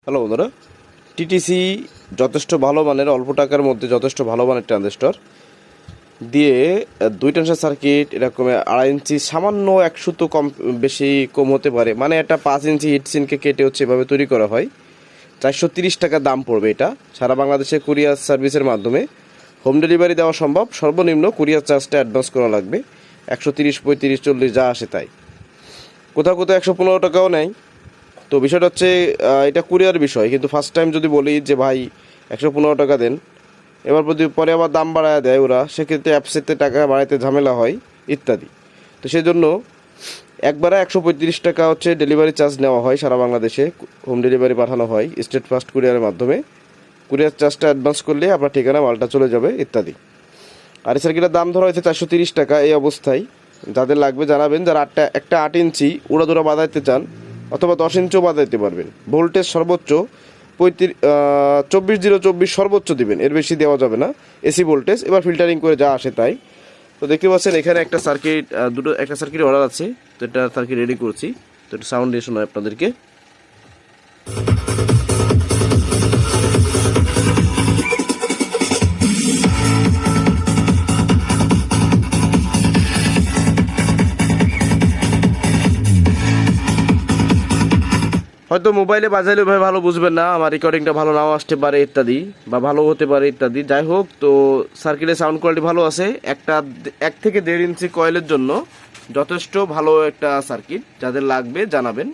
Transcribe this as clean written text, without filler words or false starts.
Hello বন্ধুরা, TTC যথেষ্ট ভালো মানের, অল্প টাকার মধ্যে যথেষ্ট ভালো মানের ট্রানজিস্টর দিয়ে দুই টেনশন সার্কিট এরকম 2.5 ইঞ্চি সামান্য 100 তো বেশি কম হতে পারে, মানে একটা 5 ইঞ্চি হিটসিনকে কেটে এভাবে তৈরি করা হয়। 430 টাকা দাম পড়বে। এটা সারা বাংলাদেশে কুরিয়ার সার্ভিসের মাধ্যমে হোম ডেলিভারি দেওয়া সম্ভব। সর্বনিম্ন কুরিয়ার চার্জটা অ্যাডভান্স করা লাগবে, 130, 35, 40 যা আসে তাই। কোথাও কোথাও 115 টাকাও নেয়। তো বিষয়টা হচ্ছে এটা কুরিয়ার বিষয়, কিন্তু ফার্স্ট টাইম যদি বলি যে ভাই 115 টাকা দেন, এবার পরে আবার দাম বাড়ায় দেয় ওরা, সেক্ষেত্রে অ্যাপসেতে টাকা বাড়াইতে ঝামেলা হয় ইত্যাদি। তো সেই জন্য একবারে 135 টাকা হচ্ছে ডেলিভারি চার্জ নেওয়া হয়। সারা বাংলাদেশে হোম ডেলিভারি পাঠানো হয় স্টেট ফার্স্ট কুরিয়ারের মাধ্যমে। কুরিয়ার চার্জটা অ্যাডভান্স করলে আপনার ঠিকানা মালটা চলে যাবে ইত্যাদি। আর এই সার্কিটের দাম ধরা হয়েছে 430 টাকা। এই অবস্থায় যাদের লাগবে জানাবেন, যারা একটা 8 ইঞ্চি উড়াদুরা বাঁধাইতে চান অথবা 10 ইঞ্চিও বাঁধাইতে পারবেন। ভোল্টেজ সর্বোচ্চ 24,024 সর্বোচ্চ দিবেন, এর বেশি দেওয়া যাবে না। এসি ভোল্টেজ, এবার ফিল্টারিং করে যা আসে তাই। তো দেখতে পাচ্ছেন এখানে একটা সার্কিট, একটা সার্কিট অর্ডার আছে। তো এটা সার্কিট রেডি করছি। তো এটা সাউন্ড দিয়ে শোনায় আপনাদেরকে। হয়তো মোবাইলে বাজাইলে ভাই ভালো বুঝবেন না, আমার রেকর্ডিংটা ভালো নাও আসতে পারে ইত্যাদি, বা ভালো হতে পারে ইত্যাদি। যাই হোক, তো সার্কিটের সাউন্ড কোয়ালিটি ভালো আছে। 1 থেকে 1.5 ইঞ্চি কয়েলের জন্য যথেষ্ট ভালো একটা সার্কিট। যাদের লাগবে জানাবেন।